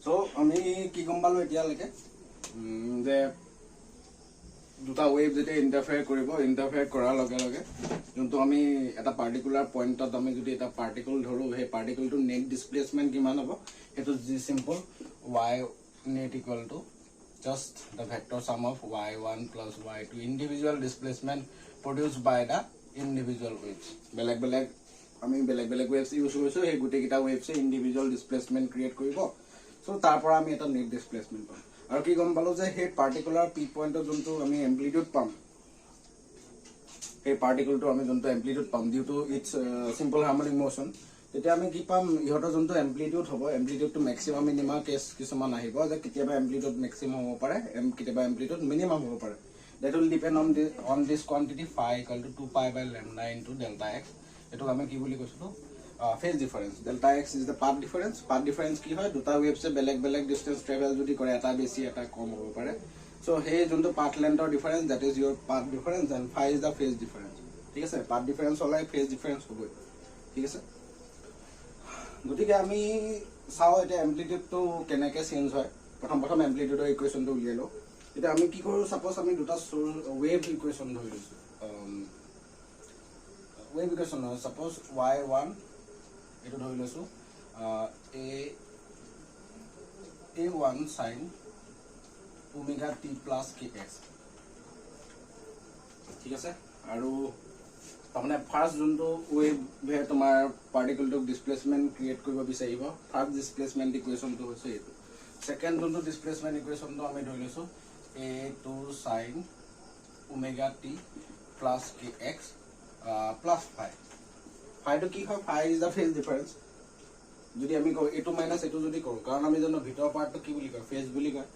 So আমি কি গম পালো এতিয়ালৈকে যে দুটা ওয়েভ যেটা ইন্টারফেয়ার কৰিব ইন্টাৰফেয়াৰ কৰাৰ লগে লগে যোনটো আমি এটা পাৰ্টিকুলাৰ পয়েন্টত আমি যদি এটা পাৰ্টিকল ধৰো সেই পার্টিকলটো নেট ডিসপ্লেসমেন্ট কিমান হ'ব এটো G simple y net equal to just the vector sum of y1 plus y2 individual displacement produced by the individual waves বেলেগ বেলেগ আমি বেলেগ বেলেগ waves ইউজ কৰিছো সেই গুটে কিটা waves এ individual displacement create কৰিব সো তাৰ পৰা আমি এটা নেট ডিসপ্লেসমেন্ট পাম আৰু কি গম পালো যে সেই পার্টিকুলার পি পয়েন্টত যোনটো আমি এমপ্লিটিউড পাম এই পার্টিকলটো আমি যোনটো এমপ্লিটিউড পাম due to its simple harmonic motion তেতিয়া আমি কি পাম ইহতৰ যোনটো এমপ্লিটিউড হ'ব amplitude to maximum minima case কিছুমান আহিব যে কেতিয়াবা এমপ্লিটিউড ম্যাক্সিমাম হ'ব পাৰে কেতিয়াবা এমপ্লিটিউড মিনিমাম হ'ব পাৰে that will depend on this quantity phi equal to 2 pi by lambda into delta x এটো আমি কি বুলি কৈছো phase difference delta x is the path difference কি হয় দুটা waves এ বেলেগ বেলেগ distance travel যদি কৰে এটা বেছি এটা কম হ'ব পাৰে so হে যোনটো path length difference that is your path difference and phi is the phase difference ঠিক আছে path difference হলে phase difference হ'ব ঠিক আছে গতিকে আমি চাও এটা এমপ্লিটিউড তো কেনেকৈ চেঞ্জ হয় প্ৰথম এমপ্লিটিউডৰ ইকুৱেশ্যনটো উলিয়ালো এটা আমি কি কৰো সাপোজ আমি দুটা ওয়েভ ইকুৱেশ্যন ধৰি লৈছো ওয়েভ ইকুৱেশ্যন সাপোজ y1 এটো ধৰি লৈছো a1 sin omega t plus kx ঠিক আছে আৰু তাৰমানে ফাৰ্স্ট যোনটো ওয়েভ হে তোমাৰ পাৰ্টিকলটো ডিসপ্লেসমেন্ট ক্ৰিয়েট কৰিব বিচাৰিব ফাৰ্স্ট ডিসপ্লেসমেন্ট ইকুৱেশ্যনটো হৈছে এটো সেকেন্ড যোনটো ডিসপ্লেসমেন্ট ইকুৱেশ্যনটো আমি ধৰি লৈছো a2 sin omega t plus kx plus phi phi to কি হয় phi is the phase difference যদি আমি কও a2 minus a2 যদি কৰো কাৰণ আমি জানো ভিতৰ পাৰ্টটো কি বুলি কয় ফেজ বুলি কয়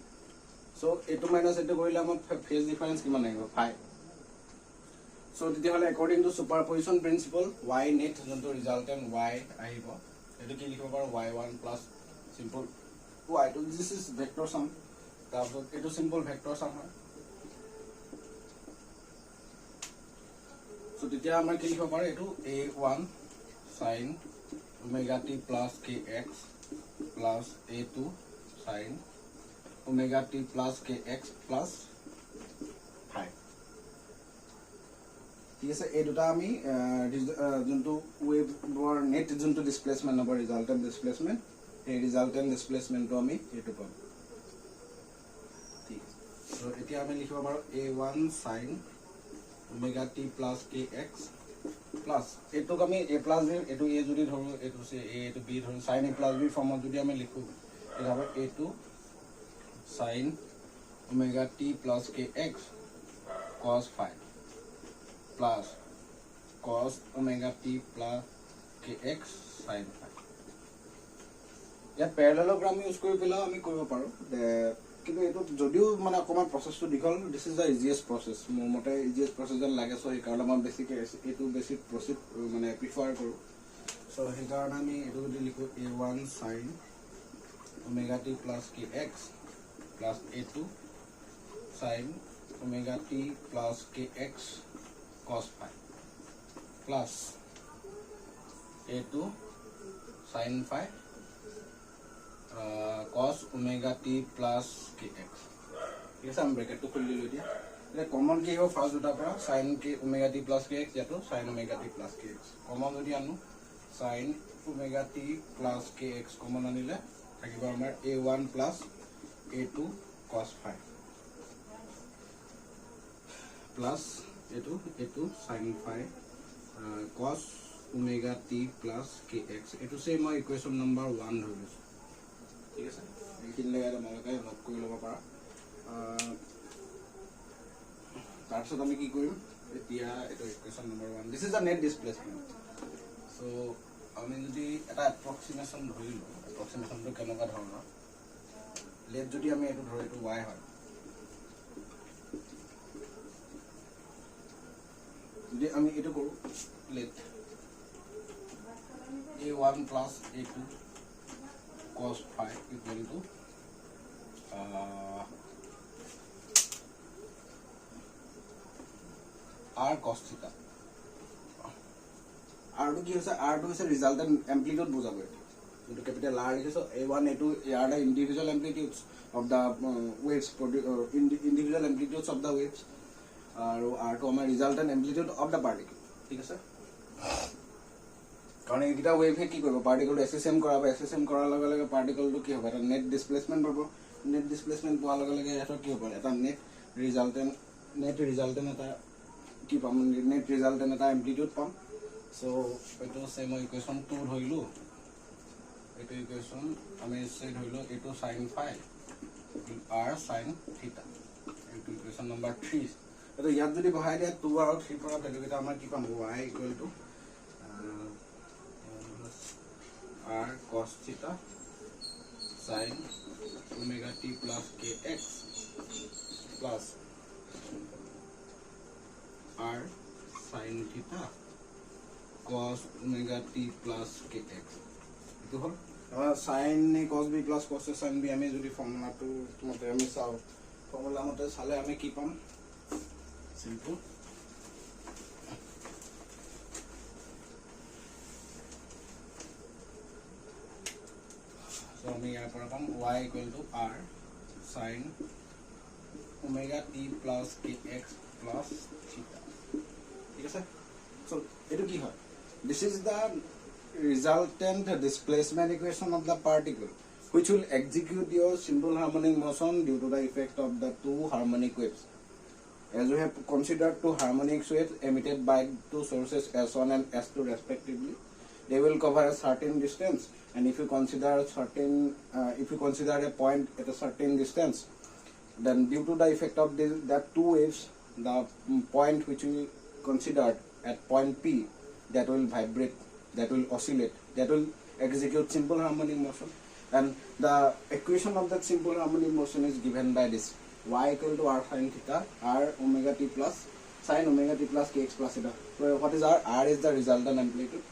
সো a2 minus a2 কৰিলে আমাৰ ফেজ ডিফাৰেন্স কিমান আহিব phi so তেতিয়াহলে according to superposition principle y net যোনটো resultant y আহিব এটো কি লিখিব পাৰো y1 plus simple y2 this is vector sum তারপর এটো সিম্পল ভেক্টর সাম হয় সো তেতিয়া আমরা কি লিখিব পাৰো এটো a1 sin omega t plus kx plus a2 sin omega t plus kx plus phi ঠিক আছে এই দুটা আমি যোনটো ওয়েভৰ নেট যোনটো ডিসপ্লেসমেন্ট হ'ব ৰিজাল্টেন্ট ডিসপ্লেসমেন্ট এই ৰিজাল্টেন্ট ডিসপ্লেসমেন্টটো আমি এটো পাম ঠিক সো এতিয়া আমি লিখিব পাৰো a1 sin omega t plus kx plus এটোক আমি a plus b এটো a যদি ধৰো এটো সে a এটো b ধৰো sin a plus b ফর্মত যদি আমি লিখো এটা হবে a2 sin omega t plus kx cos phi plus cos omega t plus kx sin phi या parallelogram यूज কৰি পেলাও আমি কৰিব পাৰো কিন্তু এটো যদিও মানে অকমান প্ৰসেসটো দীঘল দিস ইজ দা ইজিয়েষ্ট প্ৰসেস মোৰ মতে ইজিয়েষ্ট প্ৰসেস যেন লাগে সো এই কাৰণ মই বেসিক এটো বেসিক প্ৰসেস মানে প্ৰিফাৰ কৰো সো এই কাৰণ আমি এটো যদি লিখো a1 sin omega t plus kx plus a2 sin omega t plus kx cos phi plus a2 sin phi cos omega t plus kx ঠিক আছে আমি ব্র্যাকেটটো খুলি লৈ দিয়া এটা কমন কি হ'ব ফার্স্ট দুটা পৰা sin k omega t plus kx ইয়াটো sin omega t plus kx common যদি আনো sin omega t plus kx common আনিলে থাকিব আমাৰ a1 plus a2 cos phi plus a2 sin phi cos omega t plus kx এটো সে মই equation number 1 ধৰি লৈছো ঠিক আছে এইখিনি লাগে তোমালোকে নোট কৰি ল'ব পাৰা তাৰপিছত আমি কি কৰিম এতিয়া এটো equation number 1 this is the net displacement so আমি যদি এটা এপ্ৰক্সিমেশন ধৰি লও এপ্ৰক্সিমেশনটো কেনেকুৱা ধৰণৰ লেট যদি আমি এটো ধৰো এটো y হয় যদি আমি এটো কৰো late a1 plus a2 cos phi equal to r cos theta r2 কি হৈছে r2 হৈছে ৰিজাল্টেন্ট এমপ্লিটিউড বুজাব into capital R लिखिছো A1 A2 are the individual amplitudes of the waves individual amplitudes of the waves আৰু R2 আমাৰ resultant amplitude of the particle ঠিক আছে কাৰণ এইটা ওয়েভ কি কৰিব পাৰ্টিকল এসএসএম কৰাব এসএসএম কৰাৰ লগে লগে পাৰ্টিকলটো কি হ'ব এটা নেট ডিসপ্লেসমেন্ট পাব নেট ডিসপ্লেসমেন্ট পোৱাৰ লগে লগে এটা কি হ'ব এটা নেট ৰিজাল্টেন্ট এটা কি পাম নেট ৰিজাল্টেন্ট এটা এমপ্লিটিউড পাম সো এটো সেম ইকুয়েশন 2 ধৰিলো এটো ইকুয়েশন আমি সে ধৰিলো এটো sin phi r sin theta এটো ইকুয়েশন নাম্বাৰ 3 এটো ইয়াত যদি বহাই দিয়া 2 আৰু 3 পৰা ভ্যালু এটা আমাৰ কি পাম y r cos theta sin omega t plus kx plus r sin theta cos omega t plus kx itu hol sin ne cos b plus cos sin b আমি যদি ফর্মুলা টু মতে আমি চাও formula মতে চালে আমি কি পাম সিম্পল so আমি ইয়াৰ পৰা পাম y equal to r sin omega t plus kx plus theta ঠিক আছে so এটো কি হয় this is the resultant displacement equation of the particle which will execute your simple harmonic motion due to the effect of the two harmonic waves as we have considered two harmonic waves emitted by two sources S1 and S2 respectively they will cover a certain distance and if you consider a point at a certain distance then due to the effect of that two waves the point which we considered at point P that will vibrate that will oscillate that will execute simple harmonic motion and the equation of that simple harmonic motion is given by this y equal to r sin theta r omega t plus sin omega t plus kx plus theta so what is r is the resultant amplitude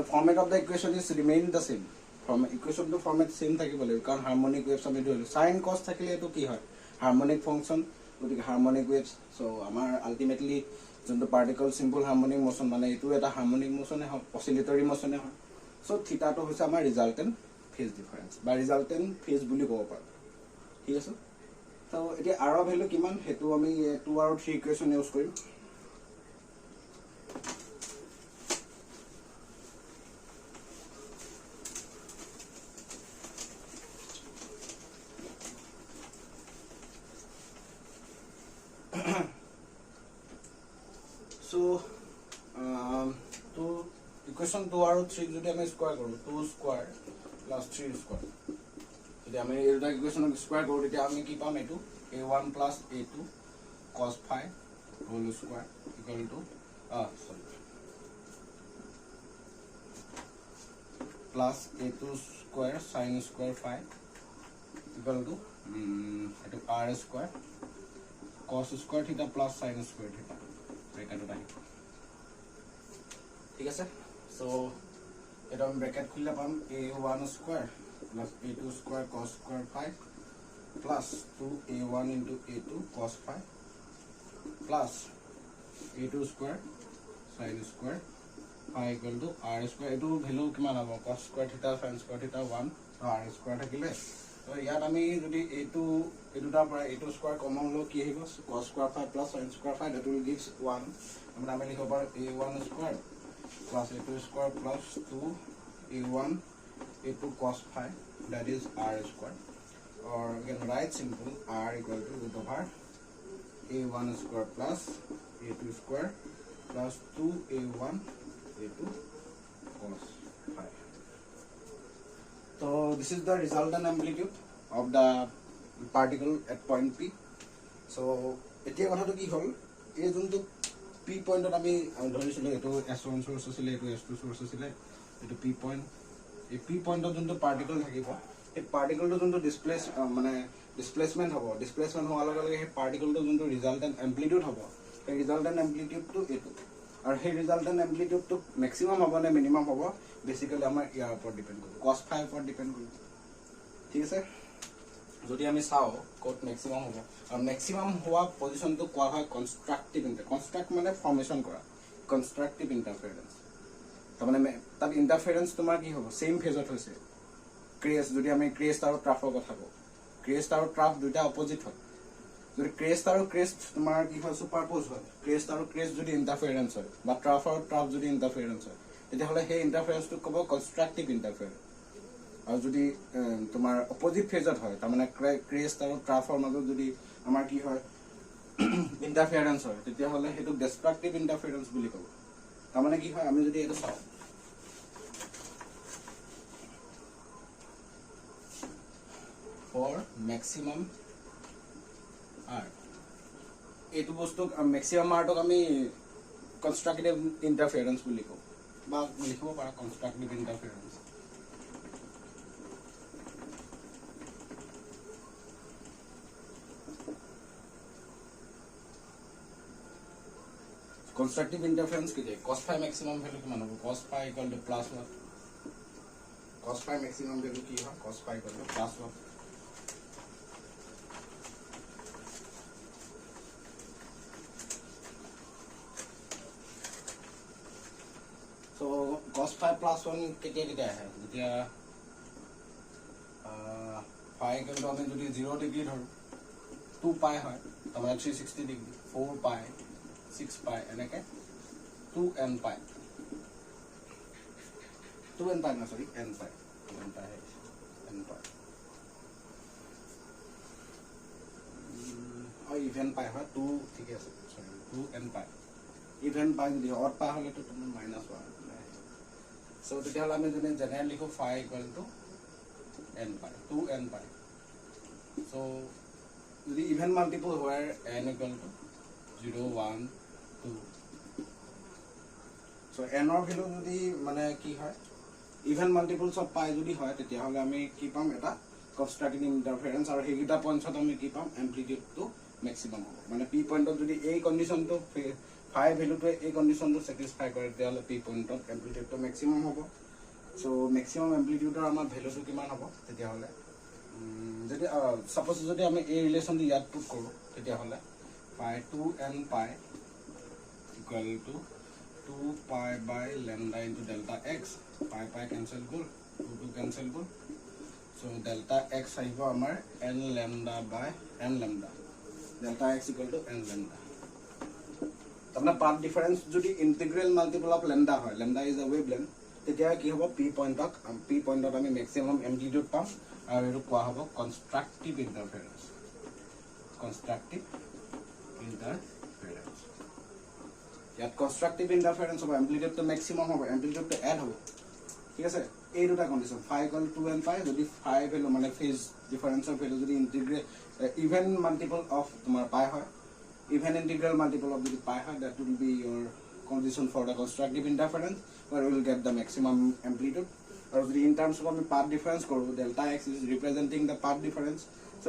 the format of the equation is remain the same from equation to format same থাকিব লাগিব কাৰণ harmonic waves আমি ধৰিলো sin cos থাকিলে এটো কি হয় harmonic function গতিকে harmonic waves so আমাৰ ultimately যোনটো পাৰ্টিকল সিম্পল হাৰমনিক মোশন মানে এটো এটা হাৰমনিক মোশনে হয় অসিলেটৰি মোশনে হয় সো থিটাটো হৈছে আমাৰ ৰিজাল্টেন্ট ফেজ ডিফাৰেন্স বা ৰিজাল্টেন্ট ফেজ বুলি ক'ব পাৰো ঠিক আছে তো এতিয়া r ৰ ভ্যালু কিমান হেতু আমি 2 আৰু 3 ইকুয়েশন ইউজ কৰিম so to equation 2 আৰু 3 যদি আমি স্কয়াৰ কৰো 2 স্কয়াৰ plus 3 স্কয়াৰ যদি আমি এটা ইকুয়েশন স্কয়াৰ কৰো তেতিয়া আমি কি পাম এটো a1 plus a2 cos phi whole square equal to plus a2 square sin square phi equal to eto r square cos square theta plus sin square theta bracket আহিব ঠিক আছে সো এটা আমি ব্র্যাকেট খুললে পাম a1 square plus a2 square cos square phi plus 2a1 into a2 cos phi plus a2 square sin square phi equal to r square etu value কিমান হ'ব cos square theta sin square theta 1 r square থাকিলে তো ইয়াত আমি যদি a2 এটুটাৰ পৰা a2 square common ল কি আহিব cos square phi plus sin square phi that will gives 1 আমরা আমি লিখব পাৰো a1 square plus a2 square plus 2a1 a2 cos phi that is r square or you can write simple r equal to root over a1 square plus a2 square plus 2a1 a2 cos phi so this is the resultant amplitude of the particle at point P so এতিয়া কথাটো কি হল এই যোনটো P পয়েন্টত আমি ধৰিছিলো এটো S1 source আছিল এটো S2 সোৰ্স আছিল এটো P পয়েন্ট এই P পয়েন্টত যোনটো পাৰ্টিকল থাকিব এই পাৰ্টিকলটো যোনটো ডিসপ্লেসমেন্ট হ'ব ডিসপ্লেসমেন্ট হোৱাৰ লগে লগে এই পাৰ্টিকলটো যোনটো ৰিজাল্টেন্ট এমপ্লিটিউড হ'ব এই ৰিজাল্টেন্ট এমপ্লিটিউডটো এটো আৰু সেই ৰিজাল্টেন্ট এমপ্লিটিউডটো ম্যাক্সিমাম হ'ব নে মিনিমাম হ'ব বেসিক্যালি আমাৰ ইয়াৰ ওপৰত ডিপেন্ড কৰিব cos phi ওপৰত ডিপেন্ড কৰিব ঠিক আছে যদি আমি চাও কোট ম্যাক্সিমাম হ'ব আৰু ম্যাক্সিমাম হোৱা পজিশনটো কোৱা হয় কনস্ট্ৰাকটিভ কনস্ট্ৰাক্ট মানে ফৰ্মেশন কৰা কনস্ট্ৰাকটিভ ইন্টাৰফাৰেন্স তাৰমানে তাত ইণ্টাৰফেৰেঞ্চ তোমাৰ কি হ'ব সেম ফেজত হৈছে ক্ৰেষ্ট যদি আমি ক্ৰেষ্ট আৰু ট্ৰাফৰ কথা কওঁ ক্ৰেষ্ট আৰু ট্ৰাফ দুইটা অপজিট হয় যদি ক্ৰেষ্ট আৰু ক্ৰেষ্ট তোমাৰ কি হয় সুপাৰপ'জ হয় ক্ৰেষ্ট আৰু ক্ৰেষ্ট যদি ইণ্টাৰফেৰেঞ্চ হয় বা ট্ৰাফ আৰু ট্ৰাফ যদি ইণ্টাৰফেৰেঞ্চ হয় তেতিয়াহ'লে সেই ইণ্টাৰফেৰেঞ্চটোক ক'ব কনষ্ট্ৰাক্টিভ ইণ্টাৰফেৰেঞ্চ আৰু যদি তোমাৰ অপজিট ফেজত হয় তাৰমানে ক্ৰেষ্ট আৰু ট্ৰাফৰ মাজত যদি আমাৰ কি হয় ইণ্টাৰফেৰেঞ্চ হয় তেতিয়াহ'লে সেইটোক ডিষ্ট্ৰাক্টিভ ইণ্টাৰফেৰেঞ্চ বুলি ক'ব তাৰমানে কি হয় আমি যদি এইটো চাওঁ ফৰ মেক্সিমাম আৰ এইটো বস্তুক মেক্সিমাম আৰটোক আমি কনষ্ট্ৰাক্টিভ ইণ্টাৰফেৰেঞ্চ বুলি কওঁ বা লিখিব পাৰা কনষ্ট্ৰাক্টিভ ইণ্টাৰফেৰেঞ্চ constructive interference के लिए cos phi maximum value किमान होगा cos phi equal to plus 1 cos phi maximum value की है cos phi equal to plus 1 so cos phi plus 1 कितना है जितना phi equal to हमें जो 0 डिग्री धरो 2 pi है तो हमारा 360 डिग्री 4 pi 6 pi এনেকে 2n pi 2n pi না sorry n pi n pi और इवन pi হয় 2 ঠিক আছে sorry 2n pi even pi যদি অড pi হলে তো তুমি -1 সো তেতিয়াহলে আমি যদি জেনাৰেল লিখো phi equal to n pi 2n pi so যদি ইভেন মাল্টিপল হয় n equal to 0 1 2 so n or value যদি মানে কি হয় ইভেন মাল্টিপলস অফ পাই যদি হয় তেতিয়াহলে আমি কি পাম এটা কনস্ট্রাক্টিভ ইন্টারফেরেন্স আর হেগিটা পয়েন্টত আমি কি পাম এমপ্লিটিউড টু ম্যাক্সিমাম হ'ব মানে পি পয়েন্টত যদি এই কন্ডিশনটো ফাই ভ্যালুটো এই কন্ডিশনটো স্যাটিসফাই কৰে তেতিয়াহলে পি পয়েন্টত এমপ্লিটিউডটো ম্যাক্সিমাম হ'ব সো ম্যাক্সিমাম এমপ্লিটিউডৰ আমাৰ ভ্যালুটো কিমান হ'ব তেতিয়াহলে যদি সাপোজ যদি আমি এই ৰিলেশনটো ইয়াত পুট কৰো তেতিয়াহলে pi 2n pi equal to 2 pi by lambda into delta x pi pi cancel gol 2 cancel gol so delta x ahibo amar n lambda by n lambda delta x equal to n lambda tamna path difference jodi integral multiple of lambda hoy lambda is a wavelength tetia ki hobo p point ot ami maximum amplitude pam aru etu kwa hobo constructive interference interference ইয়াত constructive interference হবে এমপ্লিটিউড তো maximum হবে এমপ্লিটিউড তো add হবে ঠিক আছে এই দুটা condition phi equal to 2n pi যদি phi ভ্যালু মানে ফেজ ডিফাৰেন্সৰ ভ্যালু যদি ইন্টিগ্ৰেট ইভেন মাল্টিপল অফ তোমাৰ পাই হয় ইভেন ইন্টিগ্রাল মাল্টিপল অফ যদি পাই হয় that will be your condition for the constructive interference where we will get the maximum amplitude or in terms of path difference koro delta x is representing the path difference so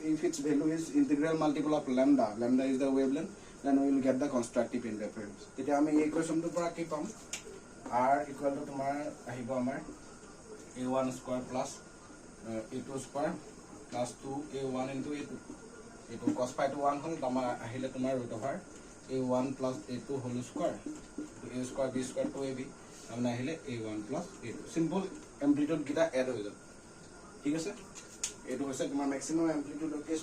if its value is integral multiple of lambda is the wavelength then we will get the constructive interference তেতিয়া আমি এই কোৱেশ্চনটোৰ পৰা কি পাম r equal to তোমাৰ আহিব আমাৰ a1 square plus a2 square plus 2a1 into a2 এটো cos phi to 1 হল আমাৰ আহিলে তোমাৰ root over a1 plus a2 whole square to a square b square 2ab আমরা আহিলে a1 plus a2 simple amplitude গিটা এড হৈ যাব ঠিক আছে এটো হৈছে তোমাৰ ম্যাক্সিমাম amplitude কেস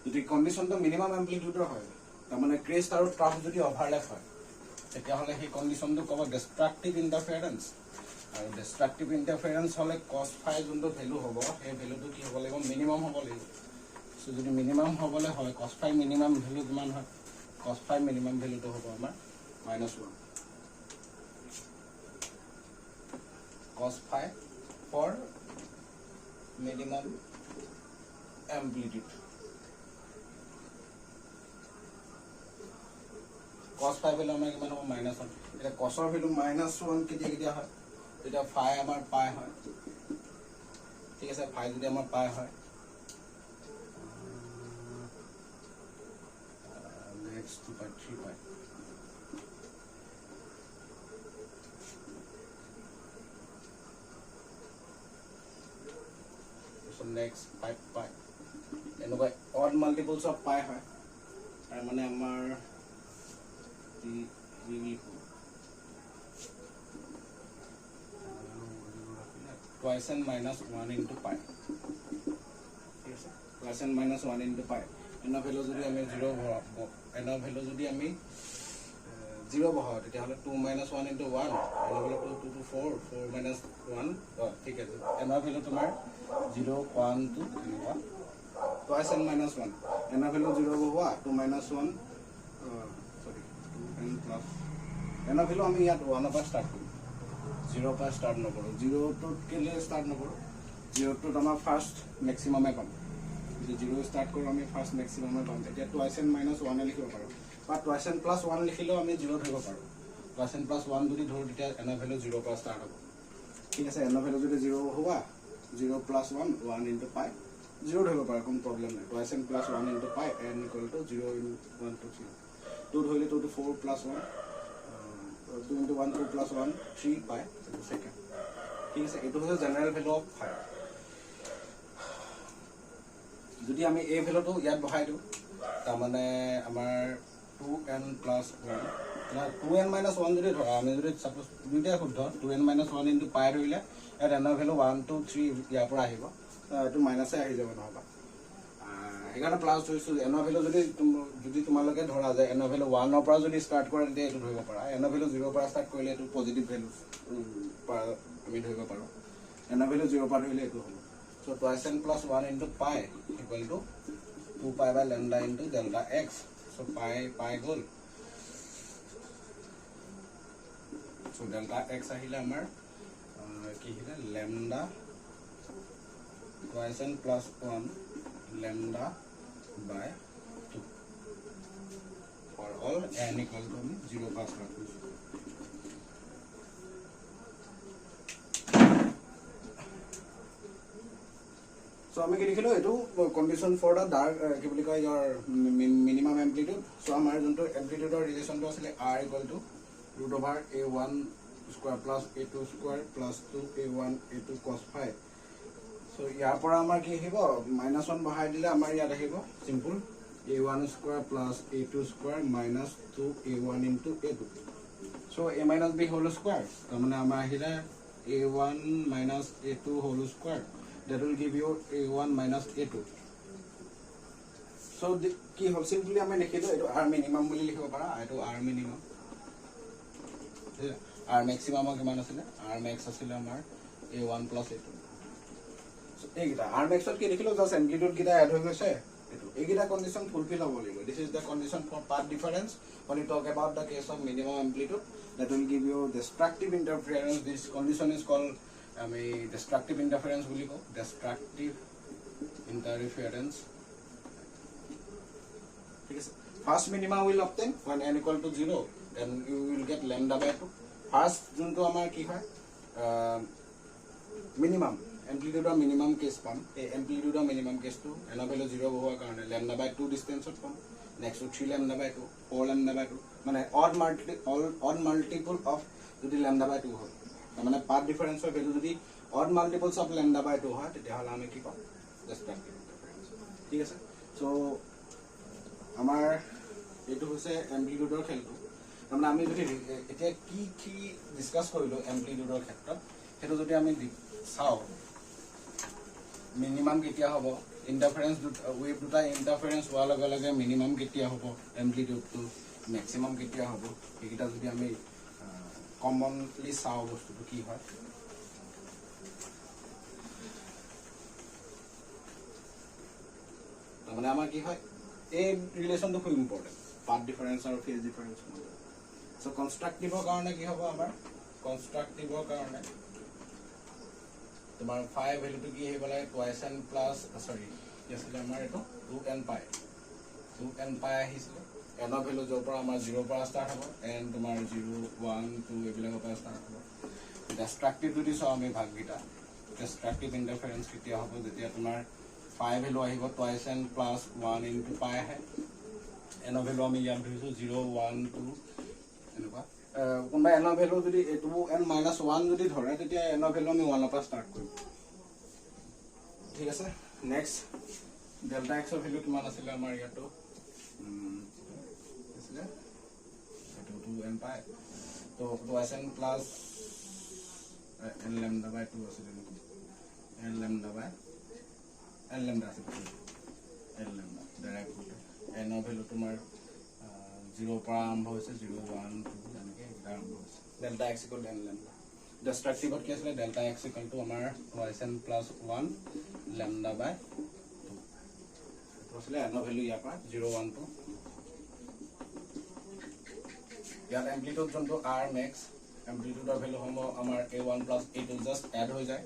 যদি কন্ডিশনটো মিনিমাম amplitude হয় তাৰমানে ক্ৰেষ্ট আৰু ট্ৰাফ যদি ওভাৰল্যাপ হয় তেতিয়াহলে সেই কন্ডিশনটো ক'ব ডিস্ট্ৰাকটিভ ইন্টাৰফেৰেন্স আৰু ডিস্ট্ৰাকটিভ ইন্টাৰফেৰেন্স হলে cos phi যোনটো ভ্যালু হ'ব সেই ভ্যালুটো কি হ'ব লাগিব মিনিমাম হ'ব লাগিব সো যদি মিনিমাম হ'বলে হয় cos phi মিনিমাম ভ্যালু কিমান হয় cos phi মিনিমাম ভ্যালুটো হ'ব আমাৰ -1 cos phi for minimum amplitude cos phi value আমাৰ কিমান হ'ব -1 এটা cosৰ ভ্যালু -1 কেতিয়া হয় এটা phi আমাৰ পাই হয় ঠিক আছে phi যদি আমাৰ পাই হয় next 2 by 3 pi so next 5 pi এনেকুৱা odd multiples of pi হয় তাৰ মানে আমাৰ the twice n minus 1 into pi twice n minus 1 into pi n value যদি আমি 0 n value যদি আমি 0 বহাও তেতিয়াহলে 2 minus 1 into 1 n value 2 to 4 4 minus 1 ঠিক আছে n value তোমাৰ 0 1 2 এনেকুৱা twice n minus 1 n value 0 বহোৱা 2 minus 1 sorry 2n plus n value আমি ইয়াত 1 পৰা স্টাৰ্ট কৰিম 0 পৰা স্টাৰ্ট নকৰো 0 to কেলে স্টাৰ্ট নকৰো 0 to আমাৰ ফাৰ্স্ট ম্যাক্সিমাম পাম যে 0 স্টাৰ্ট কৰো আমি ফাৰ্স্ট ম্যাক্সিমাম পাম তেতিয়া twice n minus 1 লিখিব পাৰো বা twice n plus 1 লিখিলেও আমি 0 ধৰিব পাৰো twice n plus 1 যদি ধৰো তেতিয়া n ভ্যালু 0 পৰা স্টাৰ্ট হ'ব ঠিক আছে n ভ্যালু যদি 0 হোৱা 0 plus 1 1 into pi 0 ধৰিব পাৰো কোনো প্ৰবলেম নাই twice n plus 1 into pi n equal to 0 in 1 to 3 2 ধৰিলে 2 to 4 plus 1 2 into 1 2 plus 1 3 pi second ঠিক আছে এটো হচ্ছে জেনারেল ভ্যালু অফ ফায়ার যদি আমি এই ভ্যালুটো ইয়াত বহাই দিও তাৰ মানে আমাৰ 2n plus 1 না 2n minus 1 যদি ধৰা আমি যদি সাপোজ দুইটা শুদ্ধ 2n minus 1 into pi ধৰিলে ইয়াত n ভ্যালু 1 2 3 ইয়াৰ পৰা আহিব এটো মাইনাসে আহি যাব নহবা এখানে প্লাস হইছো n ভ্যালু যদি তোমালোকে ধৰা যায় n ভ্যালু 1 ৰ পৰা যদি স্টাৰ্ট কৰে তেতিয়া এটো ধৰিব পাৰা n ভ্যালু 0 পৰা স্টাৰ্ট কৰিলে এটো পজিটিভ ভ্যালু আমি ধৰিব পাৰো n ভ্যালু 0 পৰা ধৰিলে এটো হ'ব so twice n plus 1 into pi equal to 2 pi by lambda into delta x so pi goal so delta x আহিলে আমাৰ কি হিলা lambda twice n plus 1 lambda by 2 for all n equal to 0 pass करते हैं so আমি কি লিখিলো এটো condition for the dark কি বুলি কয় your minimum amplitude so আমাৰ যোনটো amplitude ৰ ৰিলেচনটো আছিল r equal to root over a1 square plus a2 square plus 2a1 a2 cos phi so ইয়াৰ পৰা আমাৰ কি আহিব -1 বহাই দিলে আমাৰ ইয়াত আহিব simple a1 square plus a2 square minus 2a1 into a2 so a minus b whole square তাৰমানে আমাৰ আহিলে a1 minus a2 whole square that will give you a1 minus a2 so কি হল সিম্পলি আমি লিখিলো এটো r minimum বুলি লিখিব পাৰা এটো r minimum r maximum কিমান আছিল r max আছিল আমাৰ a1 plus a2 so এইটা r max কি লিখিলো জাস্ট amplitude কিটা এড হৈ গৈছে এটো এইটা কন্ডিশন ফুলফিল হ'ব লাগিব this is the condition for path difference when you talk about the case of minimum amplitude that will give you destructive interference this condition is called destructive interference বুলি কও destructive interference ঠিক আছে first minima will obtain when n equal to 0 then you will get lambda by 2 first যোনটো আমাৰ কি হয় minimum amplitude or minimum case পাম এই amplitude or minimum case to n value 0 হোৱাৰ কাৰণে lambda by 2 distance পাম next to 3 lambda by 2 4 lambda by 2 মানে odd multiple of যদি lambda by 2 হয় মানে path difference of value যদি odd multiples of lambda by 2 হয় তেতিয়াহলে আমি কি পাম destructive interference ঠিক আছে সো আমাৰ এটো হৈছে amplitude ৰ খেলটো মানে আমি যদি এতিয়া কি ডিসকাস কৰিলো amplitude ৰ ক্ষেত্ৰত হেতু যদি আমি চাও মিনিমাম কেতিয়া হ'ব ইন্টাৰফাৰেন্স ওয়েভ দুটা ইন্টাৰফাৰেন্স হোৱাৰ লগে লগে মিনিমাম কেতিয়া হ'ব amplitude টো ম্যাক্সিমাম কেতিয়া হ'ব এইটা যদি আমি কমনলি চাও বস্তুটো কি হয় মানে আমাৰ কি হয় এই ৰিলেচনটো খুব ইম্পৰ্টেন্ট পাথ ডিফাৰেন্স আৰু ফেজ ডিফাৰেন্স সো কনস্ট্ৰাকটিভৰ কাৰণে কি হ'ব আমাৰ কনস্ট্ৰাকটিভৰ কাৰণে তোমাৰ 5 ভ্যালুটো কি আহিব লাগে twice n plus sorry কি আছিল আমাৰ এটো 2n pi আহিছিল n ৰ ভ্যালু যৰ পৰা আমাৰ 0 পৰা স্টাৰ্ট হ'ব n তোমাৰ 0 1 2 এইবিলাকৰ পৰা স্টাৰ্ট হ'ব destructive যদি চাও আমি ভাগকিটা destructive interference কেতিয়া হ'ব যেতিয়া তোমাৰ 5 ভ্যালু আহিব twice n plus 1 into pi আহে n ৰ ভ্যালু আমি ইয়াত ধৰিছো 0 1 2 এনেকুৱা কোনবা n ৰ ভ্যালু যদি 2n minus 1 যদি ধৰে তেতিয়া n ৰ ভ্যালু আমি 1 ৰ পৰা স্টাৰ্ট কৰিম ঠিক আছে নেক্সট ডেল্টা x ৰ ভ্যালু কিমান আছিল আমাৰ ইয়াতো इसलिए तो 2n pi तो twice n plus n lambda by 2 আছে L lambda by L lambda আছে L lambda ডাইৰেক্ট n ৰ ভ্যালু তোমাৰ 0 পৰা আৰম্ভ হৈছে 0 1 2 এনেকৈ আৰম্ভ হৈছে delta x equal n lambda ডিষ্ট্ৰাকটিভত কি আছিলে ডেল্টা x ইকুৱেল টু আমাৰ ysn প্লাছ 1 lambda by 2 এইটো আছিলে n ৰ ভ্যালু ইয়াৰ পৰা 0 1 2 ইয়াত এম্প্লিটিউড যোনটো r max এম্প্লিটিউডৰ ভ্যালু হ'ব আমাৰ a1 plus a2 just add হৈ যায়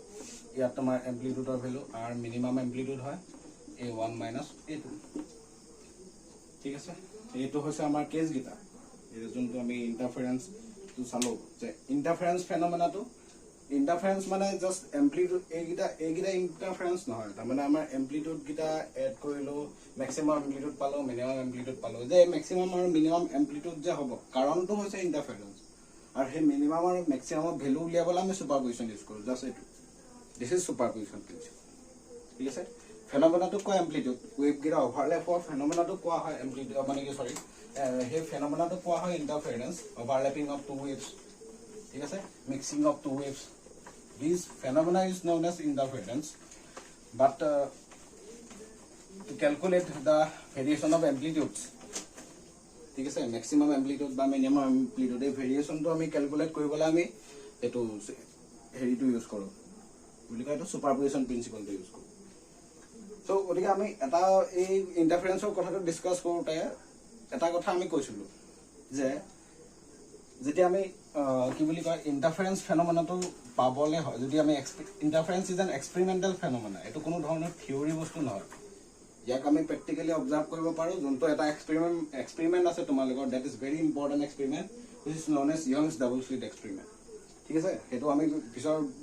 ইয়াত তোমাৰ এম্প্লিটিউডৰ ভ্যালু r মিনিমাম এম্প্লিটিউড হয় a1 মাইনাছ a2 ঠিক আছে এইটো হৈছে আমাৰ কেছ গিটা এই যোনটো আমি ইন্টাৰফাৰেন্স টু চালো যে ইন্টাৰফাৰেন্স ফেনোমেনাটো ইন্টাৰফাৰেন্স মানে জাষ্ট এম্প্লিটিউড এইগিটা ইন্টাৰফাৰেন্স নহয় তাৰ মানে আমাৰ এম্প্লিটিউড গিটা এড কৰিলো ম্যাক্সিমাম এম্প্লিটিউড পালো মিনিমাম এম্প্লিটিউড পালো যে ম্যাক্সিমাম আৰু মিনিমাম এম্প্লিটিউড যে হ'ব কাৰণটো হৈছে ইন্টাৰফাৰেন্স আৰু হে মিনিমাম আৰু ম্যাক্সিমামৰ ভ্যালু উলিয়াবলৈ আমি সুপাৰপজিশন ইউজ কৰো জাষ্ট এইটো দিস ইজ সুপাৰপজিশন প্ৰিন্সিপল ঠিক আছে ফেনোমেনাটো কোৱা এম্প্লিটিউড ওয়েভ গিটা ওভাৰল্যাপ অফ ফেনোমেনাটো কোৱা হয় এম্প্লিটিউড মানে কি সৰি হে ফেনোমেনাটো কোৱা হয় interference overlapping of two waves ঠিক আছে mixing of two waves this phenomena is known as interference but to calculate the variation of amplitudes ঠিক আছে ম্যাক্সিমাম এম্প্লিটিউড বা মিনিমাম এম্প্লিটিউড এই ভেৰিয়েচনটো আমি ক্যালকুলেট কৰিবলৈ আমি এটো হেৰিটো ইউজ কৰো বুলি কয় এটো সুপাৰপজিশন প্ৰিন্সিপলটো ইউজ কৰো সো ওদিকে আমি এটা এই ইন্টাৰফাৰেন্সৰ কথাটো ডিসকাস কৰোতে এটা কথা আমি কৈছিলো যে যেতিয়া আমি কি বুলি কয় ইন্টাৰফাৰেন্স ফেনোমেনাটো পাবলে হয় যদি আমি ইন্টাৰফাৰেন্স ইজ এন এক্সপেৰিমেন্টাল ফেনোমেনা এটো কোনো ধৰণৰ থিওৰি বস্তু নহয় ইয়াক আমি প্ৰ্যাকটিক্যালি অবজাৰ্ভ কৰিব পাৰো যোনটো এটা এক্সপেৰিমেন্ট আছে তোমালোকৰ that is very important experiment which is known as Young's double slit experiment ঠিক আছে হেতু আমি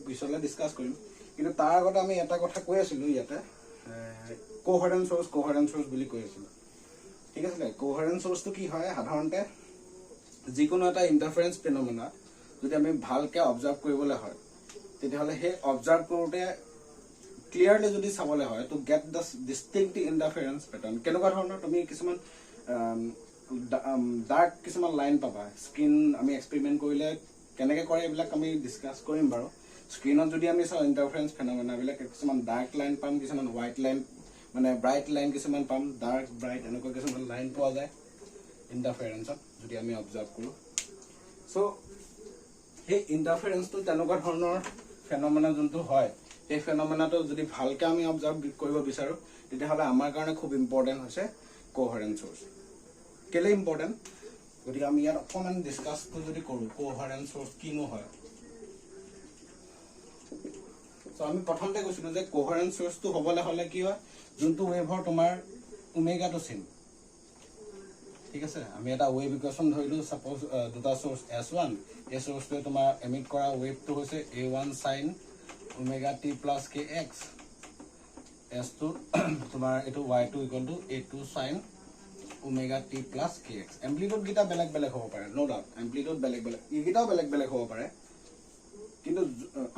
পিছলে ডিসকাস কৰিম কিন্তু তাৰ আগতে আমি এটা কথা কৈ আছিলো ইয়াতে কোহেৰেন্স সোৰ্স বুলি কৈ আছিলো ঠিক আছে কোহেৰেন্স সোৰ্সটো কি হয় সাধাৰণতে যিকোনো এটা ইন্টাৰফাৰেন্স ফেনোমেনা যদি আমি ভালকে অবজাৰ্ভ কৰিবলৈ হয় তেতিয়াহলে হে অবজাৰ্ভ কৰোতে ক্লিয়াৰলি যদি চাবলৈ হয় to get the distinct interference pattern কেনেকুৱা ধৰণৰ তুমি কিছুমান ডাৰ্ক কিছুমান লাইন পাবা স্ক্ৰিন আমি এক্সপেৰিমেন্ট কৰিলে কেনেকৈ কৰে এইবিলাক আমি ডিসকাস কৰিম বাৰু স্ক্ৰিনত যদি আমি চাও ইন্টাৰফাৰেন্স ফেনোমেনা বিলাক কিছুমান ডাৰ্ক লাইন পাম কিছুমান হোৱাইট লাইন মানে ব্ৰাইট লাইন কিছুমান পাম ডাৰ্ক ব্ৰাইট এনেকুৱা কিছুমান লাইন পোৱা যায় ইন্টাৰফাৰেন্সত যদি আমি অবজাৰ্ভ কৰো সো এই ইন্টাৰফাৰেন্সটো তেনেকুৱা ধৰণৰ ফেনোমেনা যোনটো হয় এই ফেনোমেনাটো যদি ভালকে আমি অবজাৰ্ভ কৰিব বিচাৰো তেতিয়াহলে আমাৰ কাৰণে খুব ইম্পৰ্টেন্ট হৈছে কোহেৰেন্স সোৰ্স কেলে ইম্পৰ্টেন্ট গতিকে আমি ইয়াত অকমান ডিসকাসটো যদি কৰো কোহেৰেন্স সোৰ্স কিনো হয় সো আমি প্ৰথমতে কৈছিলো যে কোহেৰেন্স সোৰ্সটো হ'বলে হলে কি হয় যোনটো ওয়েভৰ তোমাৰ ওমেগাটো সেম ঠিক আছে আমি এটা ওয়েভ ইকুৱেশ্যন ধৰিলো সাপোজ দুটা সোৰ্স S1 এই সোৰ্সটো তোমাৰ এমিট কৰা ওয়েভটো হৈছে A1 sin omega t plus kx S2 তোমাৰ এটো y2 equal to A2 sin omega t plus kx amplitude গিটা বেলেগ বেলেগ হ'ব পাৰে নো ডাউট এম্প্লিটিউড বেলেগ বেলেগ ইগিটাও বেলেগ বেলেগ হ'ব পাৰে কিন্তু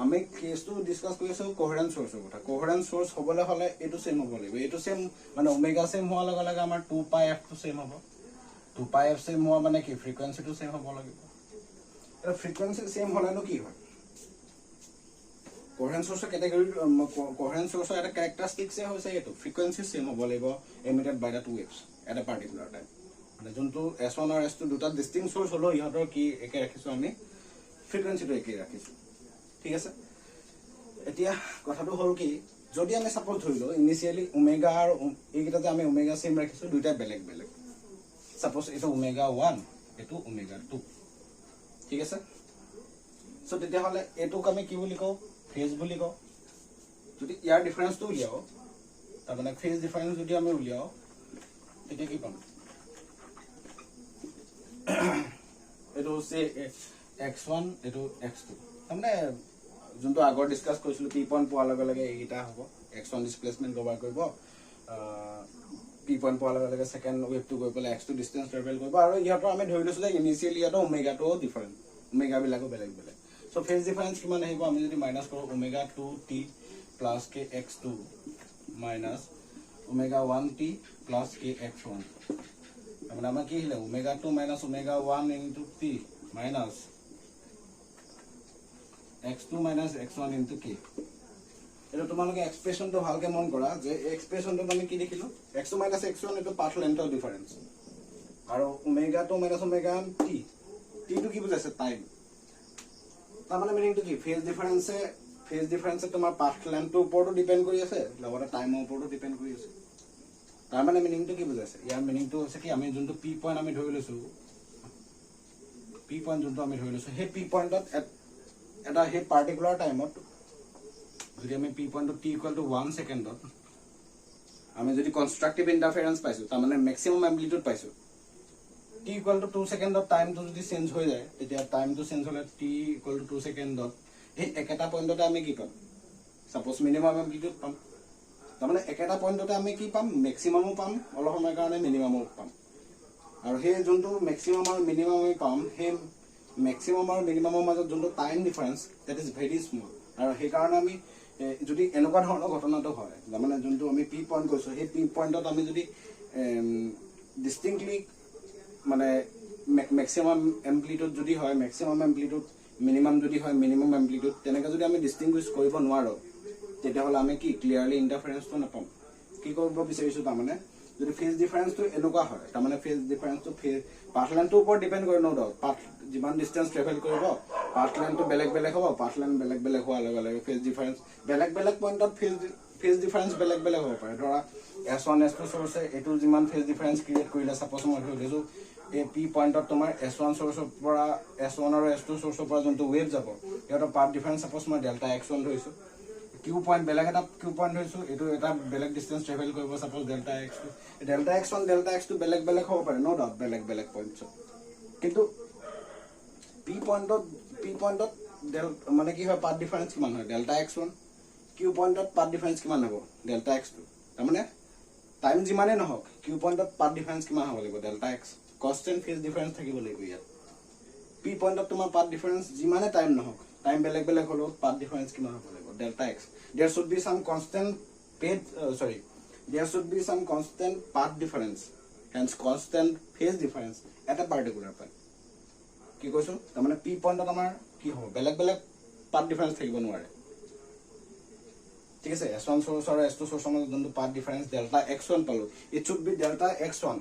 আমি কেছটো ডিসকাস কৰিছো কোহেৰেন্স সোৰ্সৰ কথা কোহেৰেন্স সোৰ্স হ'বলে হলে এটো সেম হ'ব লাগিব এটো সেম মানে ওমেগা সেম হোৱা লগে লগে আমাৰ 2 পাই f টো সেম হ'ব 2 পাই f সেম হোৱা মানে কি ফ্ৰিকোয়েন্সিটো সেম হ'ব লাগিব এটা ফ্ৰিকোয়েন্সি সেম হলেনো কি হয় কোহেৰেন্স সোৰ্সৰ ক্যাটাগৰি কোহেৰেন্স সোৰ্সৰ এটা ক্যাৰেক্টাৰিস্টিক্স হৈছে এটো ফ্ৰিকোয়েন্সি সেম হ'ব লাগিব emitted by the two waves at a particular time মানে যোনটো S1 আৰু S2 দুটা ডিস্টিংক্ট সোৰ্স হলো ইহঁতৰ কি একে ৰাখিছো আমি ফ্ৰিকোয়েন্সিটো একে ৰাখিছো ঠিক আছে এতিয়া কথাটো হল কি যদি আমি সাপোজ ধৰিলো ইনিশিয়ালি ওমেগা আৰু এইগিটা যে আমি ওমেগা সেম ৰাখিছো দুইটা বেলেগ বেলেগ সাপোজ এটো ওমেগা 1 এটো ওমেগা 2 ঠিক আছে সো তেতিয়া হলে এটোক আমি কি বুলি কও ফেজ বুলি কও যদি ইয়াৰ ডিফাৰেন্সটো উলিয়াও তাৰ মানে ফেজ ডিফাৰেন্স যদি আমি উলিয়াও তেতিয়া কি পাম এটো সে x1 এটো x2 মানে যোনটো আগৰ ডিসকাস কৰিছিলো p পইণ্ট পোৱাৰ লগে লগে এইটা হ'ব x1 ডিসপ্লেসমেন্ট কভাৰ কৰিব p পইণ্ট পোৱাৰ লগে লগে সেকেন্ড ওয়েভটো গৈ পেলাই x2 ডিসটেন্স ট্ৰেভেল কৰিব আৰু ইহঁতৰ আমি ধৰি লৈছো যে ইনিশিয়ালি ইয়াটো ওমেগাটো ডিফাৰেন্ট ওমেগা বিলাকো বেলেগ বেলেগ সো ফেজ ডিফাৰেন্স কিমান আহিব আমি যদি মাইনাস কৰো omega 2t plus kx2 minus omega 1t plus kx1 মানে আমাৰ কি হলে omega 2 minus omega 1 into t minus x2 minus x1 into k এটা কিন্তু তোমালোকে এক্সপ্ৰেছনটো ভালকে মন কৰা যে এক্সপ্ৰেছনটো আমি কি দেখিলো x2 - x1 এটো পাথ লেন্থৰ ডিফাৰেন্স আৰু ওমেগা 2 - ওমেগা t টো কি বুজাইছে টাইম তাৰ মানে মিনিংটো কি ফেজ ডিফাৰেন্সে তোমাৰ পাথ লেন্থৰ ওপৰতো ডিপেন্ড কৰি আছে লগতে টাইমৰ ওপৰতো ডিপেন্ড কৰি আছে তাৰ মানে মিনিংটো কি বুজাইছে ইয়াৰ মিনিংটো হৈছে কি আমি যোনটো p পইণ্ট আমি ধৰি লৈছো p পইণ্ট যোনটো আমি ধৰি লৈছো সেই p পইণ্টত এটা হে পাৰ্টিকুলাৰ টাইমত যদি আমি p পইণ্টত t = 1 সেকেন্ডত আমি যদি কনস্ট্ৰাকটিভ ইন্টাৰফাৰেন্স পাইছো তাৰ মানে ম্যাক্সিমাম এম্প্লিটিউড পাইছো t = 2 সেকেন্ডত টাইমটো যদি চেঞ্জ হৈ যায় তেতিয়া টাইমটো চেঞ্জ হলে t = 2 সেকেন্ডত এই একেটা পইণ্টতে আমি কি পাম সাপোজ মিনিমাম এম্প্লিটিউড পাম তাৰ মানে একেটা পইণ্টতে আমি কি পাম ম্যাক্সিমামো পাম অলপ সময়ৰ কাৰণে মিনিমামো পাম আৰু সেই যোনটো ম্যাক্সিমাম আৰু মিনিমাম আমি পাম সেই ম্যাক্সিমাম আৰু মিনিমামৰ মাজত যোনটো time difference that is very small আৰু সেই কাৰণে আমি যদি এনেকুৱা ধৰণৰ ঘটনাটো হয় মানে যোনটো আমি পি পইণ্ট কৈছো সেই পি পইণ্টত আমি যদি ডিস্টিংক্টলি মানে ম্যাক্সিমাম এম্প্লিটিউড যদি হয় ম্যাক্সিমাম এম্প্লিটিউড মিনিমাম যদি হয় মিনিমাম এম্প্লিটিউড তেনেকৈ যদি আমি ডিস্টিংগুইশ কৰিব নোৱাৰো তেতিয়াহ'লে আমি কি ক্লিয়াৰলি ইন্টাৰফাৰেন্সটো নাপাম কি কৰিব বিচাৰিছো তাৰমানে যদি ফেজ ডিফাৰেন্সটো এনেকুৱা হয় তাৰমানে ফেজ ডিফাৰেন্সটো পাথ লেন্থৰ ওপৰত ডিপেন্ড কৰে নো ডাউট পাথ যিমান ডিস্টেন্স ট্ৰেভেল কৰিব পাথ লেন্থটো বেলেগ হ'ব পাথ লেন্থ বেলেগ হোৱাৰ লগে লগে ফেজ ডিফাৰেন্স বেলেগ পইণ্টত ফেজ ডিফাৰেন্স বেলেগ হ'ব পাৰে ধৰা s1 s2 সোৰ্সে এটো যিমান ফেজ ডিফাৰেন্স ক্ৰিয়েট কৰিলে সাপোজ মই ধৰি লৈছো এই p পইণ্টত তোমাৰ s1 সোৰ্সৰ পৰা s1 আৰু s2 সোৰ্সৰ পৰা যোনটো ৱেভ যাব এটা পাথ ডিফাৰেন্স সাপোজ মই ডেল্টা x1 ধৰিছো q পইণ্ট বেলেগ এটা q পইণ্ট ধৰিছো এটো এটা বেলেগ ডিস্টেন্স ট্ৰেভেল কৰিব suppose delta x2 delta x1 delta x2 বেলেগ হ'ব পাৰে নো ডাউট বেলেগ পইণ্টছ কিন্তু p পইণ্টত মানে কি হয় পাথ ডিফাৰেন্স কিমান হয় ডেল্টা x1 q পইণ্টত পাথ ডিফাৰেন্স কিমান হ'ব ডেল্টা x2 তাৰ মানে টাইম যিমানে নহওক q পইণ্টত পাথ ডিফাৰেন্স কিমান হ'ব লাগিব delta x constant phase difference থাকিব লাগিব ইয়াত p পইণ্টত তোমাৰ পাথ ডিফাৰেন্স যিমানে টাইম নহওক টাইম বেলেগ হলো পাথ ডিফাৰেন্স কিমান হ'ব লাগিব delta x there should be some constant path difference hence constant phase difference at a particular point কি কৈছো তাৰ মানে p পইণ্টত আমাৰ কি হ'ব বেলেগ পাথ ডিফাৰেন্স থাকিব নোৱাৰে ঠিক আছে s1 সোৰ্স আৰু s2 সোৰ্সৰ মাজত যোনটো পাথ ডিফাৰেন্স ডেল্টা x1 পালো it should be delta x1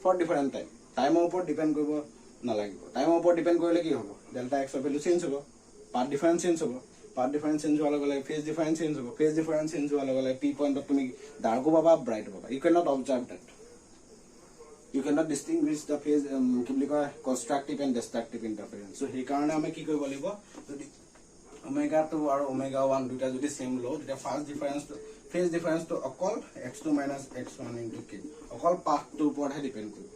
for different time টাইমৰ ওপৰত ডিপেন্ড কৰিব নালাগিব টাইমৰ ওপৰত ডিপেন্ড কৰিলে কি হ'ব ডেল্টা x ৰ ভ্যালু চেঞ্জ হ'ব পাথ ডিফাৰেন্স চেঞ্জ হ'ব পাথ ডিফাৰেন্স চেঞ্জ হোৱাৰ লগে লগে ফেজ ডিফাৰেন্স চেঞ্জ হ'ব ফেজ ডিফাৰেন্স চেঞ্জ হোৱাৰ লগে লগে p পইণ্টত তুমি ডাৰ্কো পাবা ব্ৰাইটো পাবা you cannot observe that you cannot distinguish the phase কি বুলি কয় কনস্ট্ৰাকটিভ এণ্ড ডিষ্ট্ৰাকটিভ ইন্টাৰফাৰেন্স সো সেই কাৰণে আমি কি কৰিব লাগিব যদি ওমেগা 2 আৰু ওমেগা 1 দুটা যদি সেম লো তেতিয়া ফাৰ্স্ট ডিফাৰেন্সটো ফেজ ডিফাৰেন্সটো অকল x2 - x1 * k অকল পাথটোৰ ওপৰতহে ডিপেন্ড কৰিব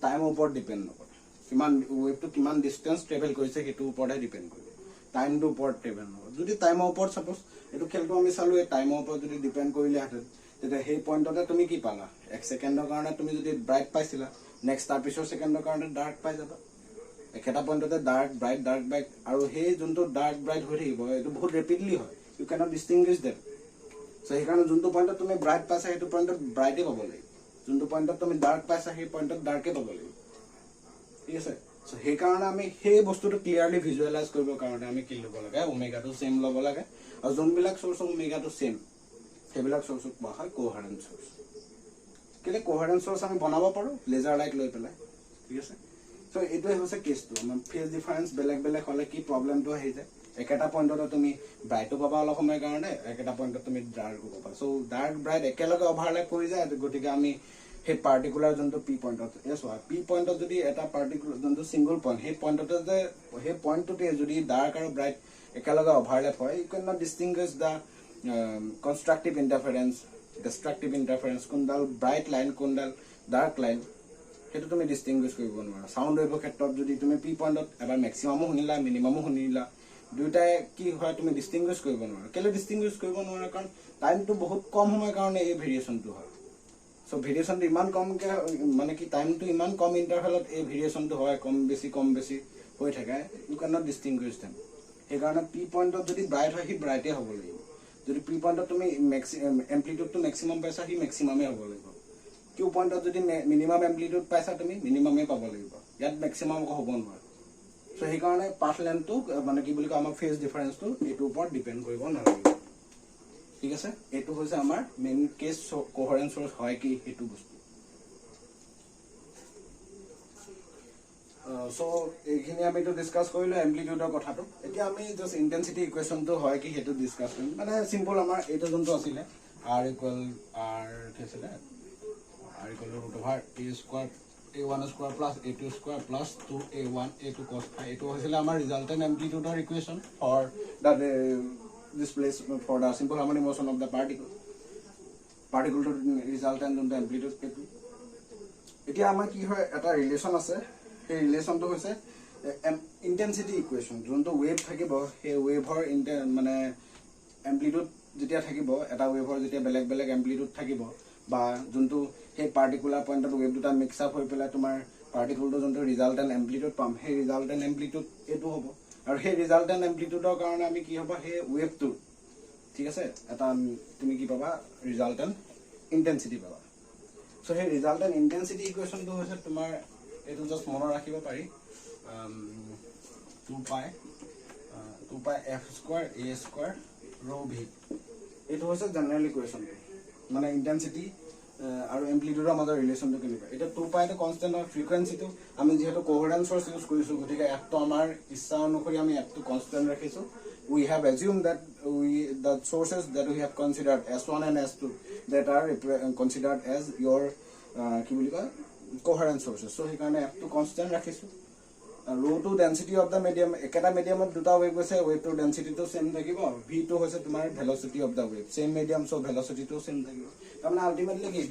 টাইমৰ ওপৰত ডিপেন্ড নকৰে কিমান ৱেভটো কিমান ডিস্টেন্স ট্ৰেভেল কৰিছে সেইটো ওপৰতহে ডিপেন্ড কৰিব টাইমটোৰ ওপৰত ট্ৰেভেল নকৰে যদি টাইমৰ ওপৰত সাপোজ এটো খেলটো আমি চালো এই টাইমৰ ওপৰত যদি ডিপেন্ড কৰিলে হাতে তেতিয়া সেই পইণ্টতে তুমি কি পালা 1 সেকেন্ডৰ কাৰণে তুমি যদি ব্ৰাইট পাইছিলা নেক্সট তাৰ পিছৰ সেকেন্ডৰ কাৰণে ডাৰ্ক পাই যাবা একেটা পইণ্টতে ডাৰ্ক ব্ৰাইট আৰু সেই যোনটো ডাৰ্ক ব্ৰাইট হৈ থাকিব এটো বহুত ৰেপিডলি হয় you cannot distinguish them so সেই কাৰণে যোনটো পইণ্টত তুমি ব্ৰাইট পাইছা সেইটো পইণ্টত ব্ৰাইটে পাব লাগিব যোনটো পইণ্টত তুমি ডাৰ্ক পাইছা সেই পইণ্টত ডাৰ্কে পাব লাগিব ঠিক আছে so সেই কাৰণে আমি সেই বস্তুটো ক্লিয়াৰলি ভিজুৱেলাইজ কৰিবৰ কাৰণে আমি কি ল'ব লাগে ওমেগাটো সেম ল'ব লাগে আৰু যোনবিলাক সোৰ্স ওমেগাটো সেম সেইবিলাক সোৰ্সক কোৱা হয় কোহেৰেন্ট সোৰ্স কেলে কোহেৰেন্ট সোৰ্স আমি বনাব পাৰো লেজাৰ লাইট লৈ পেলাই ঠিক আছে সো এইটোৱে হৈছে কেছটো আমাৰ ফেজ ডিফাৰেন্স বেলেগ হলে কি প্ৰবলেমটো আহি যায় একেটা পইণ্টত তুমি ব্ৰাইটো পাবা অলপ সময়ৰ কাৰণে একেটা পইণ্টত তুমি ডাৰ্কো পাবা সো ডাৰ্ক ব্ৰাইট একেলগে ওভাৰলেপ কৰি যায় গতিকে আমি সেই পাৰ্টিকুলাৰ যোনটো পি পইণ্টত পি পইণ্টত যদি এটা পাৰ্টিকুলাৰ যোনটো সিঙ্গল পইণ্ট সেই পইণ্টতে যে সেই পইণ্টটোতে যদি ডাৰ্ক আৰু ব্ৰাইট একেলগে ওভাৰলেপ হয় you cannot distinguish the constructive interference destructive interference কোনডাল ব্ৰাইট লাইন কোনডাল ডাৰ্ক লাইন হেতু তুমি ডিস্টিংগুইশ কৰিব নোৱাৰা সাউন্ড ৱেভৰ ক্ষেত্ৰত যদি তুমি পি পইণ্টত এবাৰ ম্যাক্সিমামো শুনিলা মিনিমামো শুনিলা দুটাই কি হয় তুমি ডিস্টিংগুইশ কৰিব নোৱাৰা কেলে ডিস্টিংগুইশ কৰিব নোৱাৰা কাৰণ টাইমটো বহুত কম সময়ৰ কাৰণে এই ভেৰিয়েশনটো হয় সো ভেৰিয়েশনটো ইমান কমকে মানে কি টাইমটো ইমান কম ইন্টাৰভেলত এই ভেৰিয়েশনটো হয় কম বেছি হৈ থাকে you cannot distinguish them এই কাৰণে পি পইণ্টত যদি ব্ৰাইট হয় হি ব্ৰাইটে হ'ব লাগিব যদি পি পইণ্টত তুমি এম্প্লিটিউডটো ম্যাক্সিমাম পাইছা হি ম্যাক্সিমামে হ'ব লাগিব কিউ পইণ্টত যদি মিনিমাম এম্প্লিটিউড পাইছা তুমি মিনিমামে পাব লাগিব ইয়াত ম্যাক্সিমাম হ'ব নোৱাৰে সো সেই কাৰণে পাথ লেন্থটো মানে কি বুলি কয় আমাৰ ফেজ ডিফাৰেন্সটো এইটোৰ ওপৰত ডিপেন্ড কৰিব নালাগে ঠিক আছে এটো হৈছে আমাৰ মেইন কেস কোহেৰেন্স সোৰ্স হয় কি হেতু বস্তু সো এইখিনি আমি তো ডিসকাস কৰিলো এমপ্লিটিউডৰ কথাটো এতিয়া আমি জাস্ট ইন্টেন্সিটি ইকুৱেশনটো হয় কি হেতু ডিসকাস কৰিম মানে সিম্পল আমাৰ এইটো যোনটো আছিলে r equal r কি আছিলে r equal root over a square a1 square plus a2 square plus 2a1 a2 cos phi eto hoisile amar resultant amplitude or equation for the displacement for the simple harmonic motion of the particle to resultant on the amplitude etu etia amar ki hoy eta relation ase ei relation to hoise intensity equation jonto wave thakibo he wave or mane amplitude jetia thakibo eta wave or jetia beleg amplitude thakibo বা যোনটো হে particular পয়েন্টত wave দুটা mix up হৈ পেলাই তোমাৰ পাৰ্টিকুলটো যোনটো ৰিজাল্টেন্ট এমপ্লিটিউড পাম হে ৰিজাল্টেন্ট এমপ্লিটিউড এটো হ'ব আৰু হে ৰিজাল্টেন্ট এমপ্লিটিউডৰ কাৰণে আমি কি হ'ব হে ওয়েভটো ঠিক আছে এটা তুমি কি পাবা ৰিজাল্টেন্ট ইন্টেন্সিটি পাবা সো হে ৰিজাল্টেন্ট ইন্টেন্সিটি ইকুৱেশনটো হৈছে তোমাৰ এটো জাস্ট মনত ৰাখিব পাৰি 2 পাই f square a square rho v এটো হৈছে জেনাৰেল ইকুৱেশন মানে ইন্টেন্সিটি আৰু এমপ্লিটিউডৰ মাজৰ ৰিলেশনটো কেনেকুৱা এটা 2 পাই টো কনস্ট্যান্ট আৰু ফ্ৰিকোয়েন্সিটো আমি যেহেতু কোহেৰেন্স সোৰ্স ইউজ কৰিছো গতিকে f টো আমাৰ ইচ্ছা অনুসৰি আমি f টো কনস্ট্যান্ট ৰাখিছো we have assumed that the sources that we have considered s1 and s2 that are considered as your কি বুলি কয় কোহেৰেন্স সোৰ্সেস সো সেইকাৰণে f টো কনস্ট্যান্ট ৰাখিছো rho to density of the medium ekata medium of দুটা wave গৈছে wave to density to same থাকিব v to হৈছে তোমাৰ velocity of the wave same medium so velocity to same থাকিব তাৰমানে ultimately কি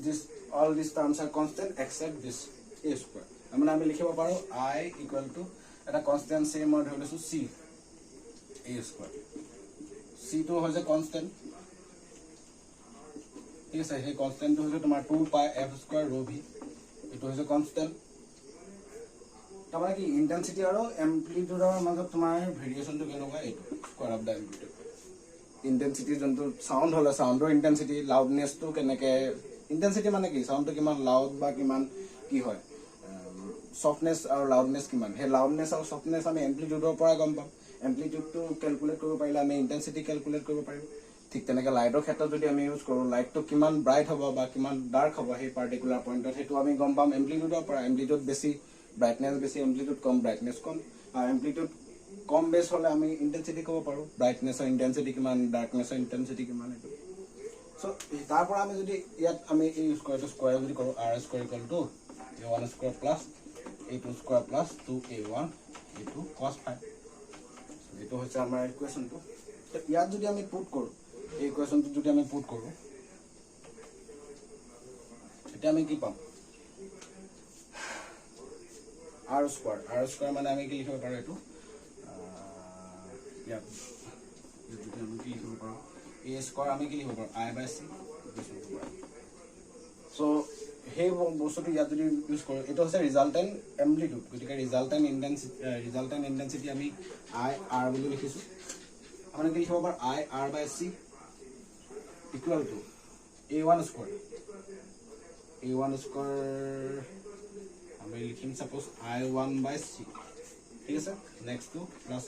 this all these terms are constant except this a square মানে আমি লিখিব পাৰো I equal to এটা constant same মই ধৰি লৈছো c a square c to হৈছে constant ঠিক আছে সেই constant to হৈছে তোমাৰ 2 pi f square rho v এটো হৈছে constant তামানে কি ইন্টেন্সিটি আৰু এমপ্লিটিউডৰ মাজত তোমাৰ ভেৰিয়েশনটো কেনেকুৱা এটো স্কয়াৰ অফ দা এমপ্লিটিউড ইন্টেন্সিটি জন্তু সাউন্ড হলে সাউন্ডৰ ইন্টেন্সিটি লাউডনেসটো কেনেকে ইন্টেন্সিটি মানে কি সাউন্ডটো কিমান লাউড বা কিমান কি হয় সফটনেস আৰু লাউডনেস কিমান হে লাউডনেস আৰু সফটনেস আমি এমপ্লিটিউডৰ পৰা গম পাম এমপ্লিটিউডটো ক্যালকুলেট কৰিব পাৰিলে আমি ইন্টেন্সিটি ক্যালকুলেট কৰিব পাৰিম ঠিক তেনেকে লাইটৰ ক্ষেত্ৰত যদি আমি ইউজ কৰো লাইটটো কিমান ব্ৰাইট হ'ব বা কিমান ডাৰ্ক হ'ব হে পাৰ্টিকুলাৰ পইণ্টত হেতু আমি গম পাম এমপ্লিটিউডৰ পৰা এমপ্লিটিউড বেছি ব্ৰাইটনেস বেশি এমপ্লিটিউড কম ব্ৰাইটনেস কম আৰ এমপ্লিটিউড কম বেস হলে আমি ইন্টেন্সিটি কব পাৰো ব্রাইটনেস আর ইন্টেন্সিটি কিমান ডার্কনেস আর ইন্টেন্সিটি কিমান এটো সো তারপর আমি যদি ইয়াত আমি এই স্কয়ার যদি কৰো r square equal to a1 square plus a2 square plus 2a1 a2 cos phi এটো হচ্ছে আমাৰ ইকুৱেশনটো তো ইয়াত যদি আমি পুট কৰো এই ইকুৱেশনটো যদি আমি পুট কৰো এটা আমি কি পাম r square মানে আমি কি লিখিব পাৰো এটো ইয়াত যদি আমি কি লিখিব পাৰো a square আমি কি লিখিব পাৰো i/c সো সেই বস্তুটো ইয়াত যদি ইউজ কৰো এটো হৈছে ৰিজাল্টেন্ট এমপ্লিটিউড গতিকে ৰিজাল্টেন্ট ইন্টেন্সিটি আমি i r বুলি লিখিছো আমি কি লিখিব পাৰো i r/c equal two a1 square আমি লিখিম সাপোজ i1/c ঠিক আছে নেক্সট টু প্লাস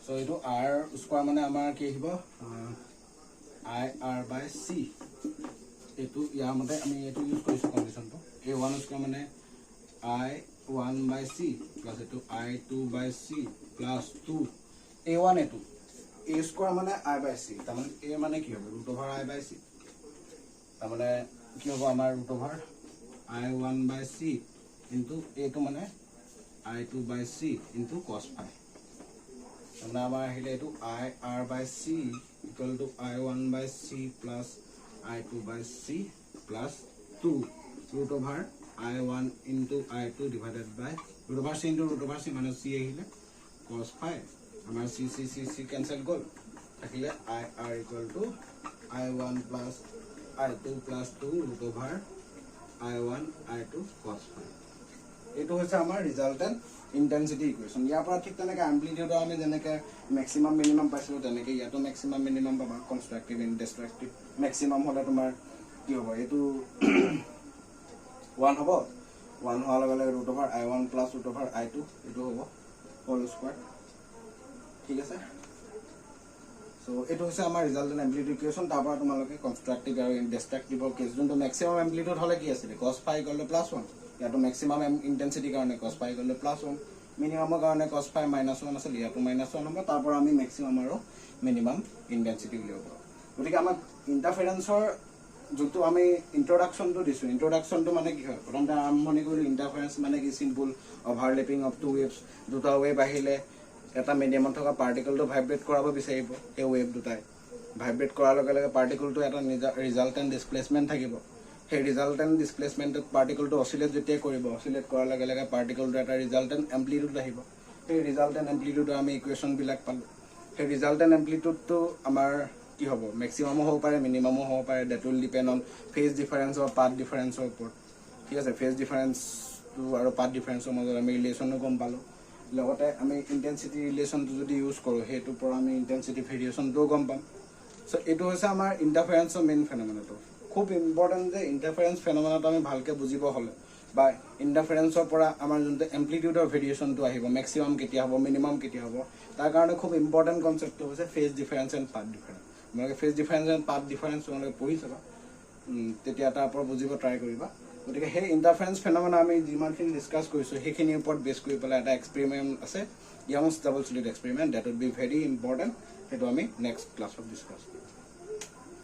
সো এটো r স্কয়ার মানে আমাৰ কি আহিব i r/c এটো ইয়াৰ মতে আমি এটো ইউজ কৰিছো কন্ডিশনটো a1 স্কয়ার মানে i1/c প্লাস এটো i2/c প্লাস 2 a1 এটো a square মানে i/c তামানে a মানে কি হবে √i/c তামানে কি হ'ব আমাৰ √i1/c ইনটু a তো মানে i2/c ইনটু cos phi তামানে আমাৰ আহিলে এটো i r/c equal to i1/c plus i2/c plus 2 √i1 into i2 divided by √c into √c মানে c আহিলে cos phi আমাৰ c cancel গল থাকিলে i r equal to i1 plus i2 plus 2 root over i1 i2 cos phi এটো হৈছে আমাৰ ৰিজাল্টেন্ট intensity ইকুৱেশন ইয়াৰ পৰা ঠিক তেনেকৈ এমপ্লিটিউড আমি যেনেকৈ ম্যাক্সিমাম মিনিমাম পাইছিলো তেনেকৈ ইয়াতো ম্যাক্সিমাম মিনিমাম পাবা কনস্ট্ৰাকটিভ এণ্ড ডিষ্ট্ৰাকটিভ ম্যাক্সিমাম হলে তোমাৰ কি হ'ব এটো 1 হ'ব 1 হোৱাৰ লগে লগে √, I1 + √I2 এইটো হ'ব হোল স্কয়াৰ ঠিক আছে সো এটো হৈছে আমাৰ ৰিজাল্টেন্ট এমপ্লিটিউড ইকুৱেশ্যন তাৰ পৰা তোমালোকে কনস্ট্ৰাকটিভ আৰু ডিস্ট্ৰাকটিভৰ কেছ যোনটো ম্যাক্সিমাম এমপ্লিটিউড হলে কি আছিল cos phi = +1 ইয়াটো ম্যাক্সিমাম ইন্টেন্সিটি কাৰণে cos phi = +1 মিনিমামৰ কাৰণে cos phi -1 আছিল ইয়াটো -1 হ'ব তাৰ পৰা আমি ম্যাক্সিমাম আৰু মিনিমাম ইন্টেন্সিটি উলিয়াব পাৰোঁ গতিকে আমাক ইন্টাৰফাৰেন্সৰ যোনটো আমি ইন্ট্ৰোডাকশনটো দিছো ইন্ট্ৰোডাকশনটো মানে কি হয় প্ৰথমতে আৰম্ভণি কৰিলো ইন্টাৰফাৰেন্স মানে কি সিম্পল ওভাৰলেপিং অফ টু ৱেভছ দুটা ৱেভ আহিলে এটা মিডিয়ামত থকা পাৰ্টিকলটো ভাইব্ৰেট কৰাব বিচাৰিব এই ৱেভ দুটাই ভাইব্ৰেট কৰাৰ লগে লগে পাৰ্টিকলটো এটা ৰিজাল্টেন্ট ডিসপ্লেসমেন্ট থাকিব সেই ৰিজাল্টেন্ট ডিসপ্লেসমেন্টত পাৰ্টিকলটো অসিলেট যেতিয়া কৰিব অসিলেট কৰাৰ লগে লগে পাৰ্টিকলটো এটা ৰিজাল্টেন্ট এমপ্লিটিউড আহিব সেই ৰিজাল্টেন্ট এমপ্লিটিউডৰ আমি ইকুৱেশ্যন বিলাক পালো সেই ৰিজাল্টেন্ট এমপ্লিটিউডটো আমাৰ কি হ'ব ম্যাক্সিমামো হ'ব পাৰে মিনিমামো হ'ব পাৰে that will depend on phase difference or path ডিফাৰেন্সৰ ওপৰত ঠিক আছে ফেজ ডিফাৰেন্সটো আৰু পাথ ডিফাৰেন্সৰ মাজত আমি ৰিলেশ্যনটো গম পালো লগতে আমি ইন্টেন্সিটি ৰিলেশ্যনটো যদি ইউজ কৰো হেতুৰ পৰা আমি ইন্টেন্সিটি ভেৰিয়েশনটো গম পাম সো এটো হৈছে আমাৰ ইন্টাৰফাৰেন্সৰ মেইন ফেনোমেনটো খুব ইম্পৰ্টেন্ট যে ইন্টাৰফাৰেন্স ফেনোমেনটো আমি ভালকে বুজিব হলে বা ইন্টাৰফাৰেন্সৰ পৰা আমাৰ যোনটো এমপ্লিটিউডৰ ভেৰিয়েশনটো আহিব ম্যাক্সিমাম কেতিয়া হ'ব মিনিমাম কেতিয়া হ'ব তাৰ কাৰণে খুব ইম্পৰ্টেন্ট কনসেপ্টটো হৈছে phase difference and path difference মানে phase difference and path difference তোমালোকে পঢ়ি চাবা তেতিয়া তাৰ পৰা বুজিব ট্ৰাই কৰিবা গতিকে সেই ইন্টাৰফাৰেন্স ফেনোমেনা আমি যিমানখিনি ডিসকাস কৰিছো সেইখিনিৰ ওপৰত বেছ কৰি পেলাই এটা এক্সপেৰিমেন্ট আছে Young's double slit experiment that would be very important. It will be next class of discuss.